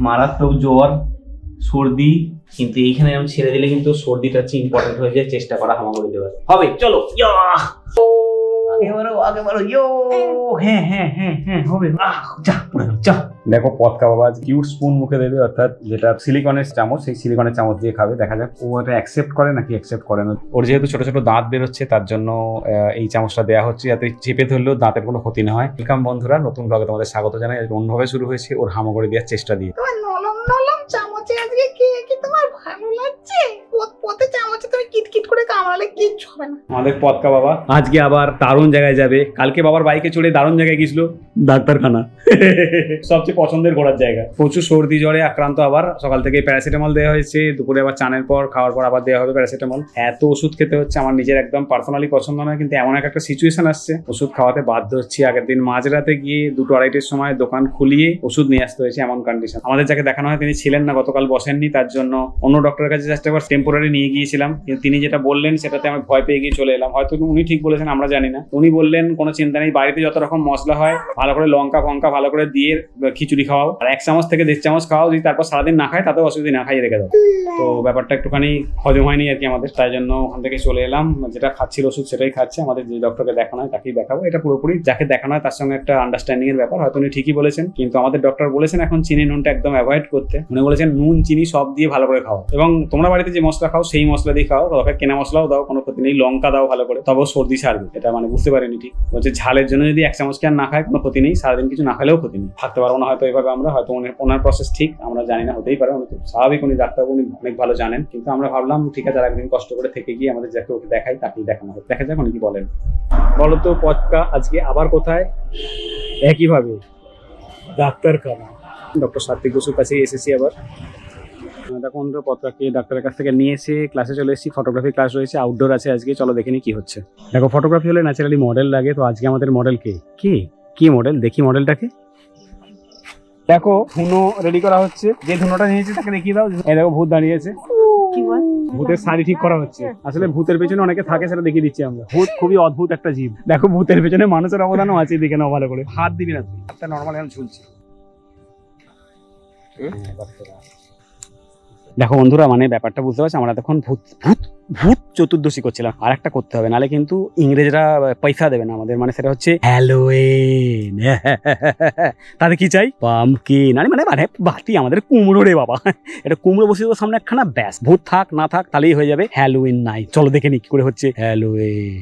মারাত্মক জ্বর, সর্দি, কিন্তু এইখানে আমি ছেড়ে দিলে কিন্তু সর্দিটা হচ্ছে ইম্পর্টেন্ট হয়ে যায়। চেষ্টা করা হামাগুড়ি দেওয়ার হবে। চলো আগে বলো ইয়ো। হ্যাঁ হ্যাঁ হ্যাঁ হ্যাঁ হবে। যা দেখো পদকা বাবা কিউট স্পুন মুখে দেবে, অর্থাৎ যেটা সিলিকনের চামচ, সেই সিলিকনের চামচ দিয়ে খাবে। দেখা যাক ও এটা অ্যাকসেপ্ট করে নাকি অ্যাকসেপ্ট করে না। ওর যেহেতু ছোট ছোট দাঁত বেরোচ্ছে তার জন্য এই চামচটা দেওয়া হচ্ছে, যাতে চেপে ধরলেও দাঁতের কোনো ক্ষতি না হয়। ওয়েলকাম বন্ধুরা, নতুন ব্লগে তোমাদের স্বাগত জানাই। অন্যভাবে শুরু হয়েছে ওর হামাগুড়ি দেওয়ার চেষ্টা দিয়ে। তোমার নরম নরম চামচে আজকে খেয়ে কি তোমার ভালো লাগছে? পথে চামচে তুমি কিটকিট করে কামড়ালে কিচ্ছু হবে না। আমাদের পদকা বাবা আজকে আবার দারুণ জায়গায় যাবে। কালকে বাবার বাইকে চড়ে দারুণ জায়গায় গেছিল, ডাক্তারখানা। সবচেয়ে পছন্দের ঘোরার জায়গা। প্রচুর সর্দি জ্বরে আক্রান্ত। আবার সকাল থেকে প্যারাসিটামল দেওয়া হয়েছে, দুপুরে আবার চানের পর খাওয়ার পর আবার দেওয়া হবে প্যারাসিটামল। এত ওষুধ খেতে হচ্ছে, আমার নিজের একদম পার্সোনালি পছন্দ নয়, কিন্তু এমন একটা সিচুয়েশন আসছে ওষুধ খাওয়াতে বাধ্য হচ্ছি। আগের দিন মাঝরাতে গিয়ে 2-2:30টার সময় দোকান খুলিয়ে ওষুধ নিয়ে আসতে হয়েছে, এমন কন্ডিশন। আমাদের যাকে দেখানো হয় তিনি ছিলেন না, গতকাল বসেননি, তার জন্য অন্য ডক্টরের কাছে জাস্ট একবার টেম্পোরারি নিয়ে গিয়েছিলাম। কিন্তু তিনি যেটা বললেন সেটাতে আমি ভয় পেয়ে গিয়ে চলে এলাম। হয়তো উনি ঠিক বলেছেন, আমরা জানি না। উনি বললেন কোনো চিন্তা নেই, বাড়িতে যত রকম মশলা হয় ভালো করে লঙ্কা ফঙ্কা ভালো করে দিয়ে খিচুড়ি খাওয়াও, আর 1 চামচ থেকে 1.5 চামচ খাওয়াও। যদি তারপর সারাদিন না খায় তাতেও অসুবিধা, না খাইয়ে রেখে দাও। তো ব্যাপারটা একটুখানি হজম হয়নি আর কি আমাদের, তাই জন্য ওখান থেকে চলে এলাম। যেটা খাচ্ছিল ওষুধ সেটাই খাচ্ছে। আমাদের যে ডক্টরকে দেখানো হয় তাকেই দেখাবো। এটা পুরোপুরি যাকে দেখানো হয় তার সঙ্গে একটা আন্ডারস্ট্যান্ডিং এর ব্যাপার। হয়তো উনি ঠিকই বলেছেন, কিন্তু আমাদের ডক্টর বলেছেন এখন চিনি নুনটা একদম অ্যাভয়েড করতে। উনি বলেছেন নুন চিনি সব দিয়ে ভালো করে খাও, এবং তোমরা বাড়িতে যে মশলা খাও সেই মশলা দিয়ে খাও, তবে কেনা মশলাও দাও, কোনো ক্ষতি নেই। লঙ্কা দাও ভালো করে, তবেও সর্দি সারবে। এটা মানে বুঝতে পারিনি ঠিক। বলছে ঝালের জন্য যদি 1 চামচ না খায় কোনো ক্ষতি নেই, সারাদিন কিছু না খেলেও ক্ষতি নেই। থাকতে পারবো না হয়তো এভাবে আমরা, হয়তো ওনার প্রসেস ঠিক আমরা জানি না, হতেই পারে। উনি তো স্বাভাবিক, উনি ডাক্তারবাবু, উনি অনেক ভালো জানেন। কিন্তু আমরা ভাবলাম ঠিক আছে, আর একদিন কষ্ট করে থেকে গিয়ে আমাদের যাকে ওকে দেখাই তাকেই দেখানো হবে। দেখা যাক উনি কি বলেন। বলো তো পদকা আজকে আবার কোথায়? একইভাবে ডাক্তারখানা, ডক্টর সাত্বিক বসুর কাছে এসেছি আবার। দেখো বন্ধুরা, পদকাকে ডাক্তারের কাছ থেকে নিয়ে এসে ক্লাসে চলে এসেছি। ফটোগ্রাফি ক্লাস রয়েছে, আউটডোর আছে আজকে। চলো দেখে নি কি হচ্ছে। দেখো ফটোগ্রাফি হলে ন্যাচারালি মডেল লাগে, তো আজকে আমাদের মডেল কে? কি মডেল? দেখি মডেলটাকে। দেখো ধুনো রেডি করা হচ্ছে। যে ধুনোটা নিয়েছে তাকে দেখিয়ে দাও। এই দেখো ভূত দাঁড়িয়েছে, ভূতের শাড়ি ঠিক করা হচ্ছে। আসলে ভূতের পেছনে অনেকে থাকে, সেটা দেখিয়ে দিচ্ছি আমরা। ভূত খুবই অদ্ভুত একটা জীব। দেখো ভূতের পেছনে মানুষের অবদানও আছে, দেখে নাও ভালো করে। হাত দিবি না তুই, হাতটা নর্মাল এখন ঝুলছে। দেখো বন্ধুরা, মানে ব্যাপারটা বুঝতে পারছি। আমরা তখন ভূত ভূত ভূত চতুর্দশী করছিলাম। আর একটা করতে হবে, নাহলে কিন্তু ইংরেজরা পয়সা দেবে না আমাদের। মানে সেটা হচ্ছে হ্যালোইন। তাদের কি চাই? পাম্পকিন। মানে বাটি আমাদের কুমড়ো রে বাবা। এটা কুমড়ো বসে দেবো সামনে একখানা, ব্যাস। ভূত থাক না থাক তাহলেই হয়ে যাবে হ্যালোইন নাইট। চলো দেখে নি কি করে হচ্ছে হ্যালোইন।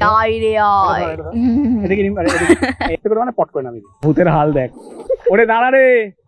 মানে পট করে নামি। ভূতের হাল দেখ। ওরে দাঁড়া রে।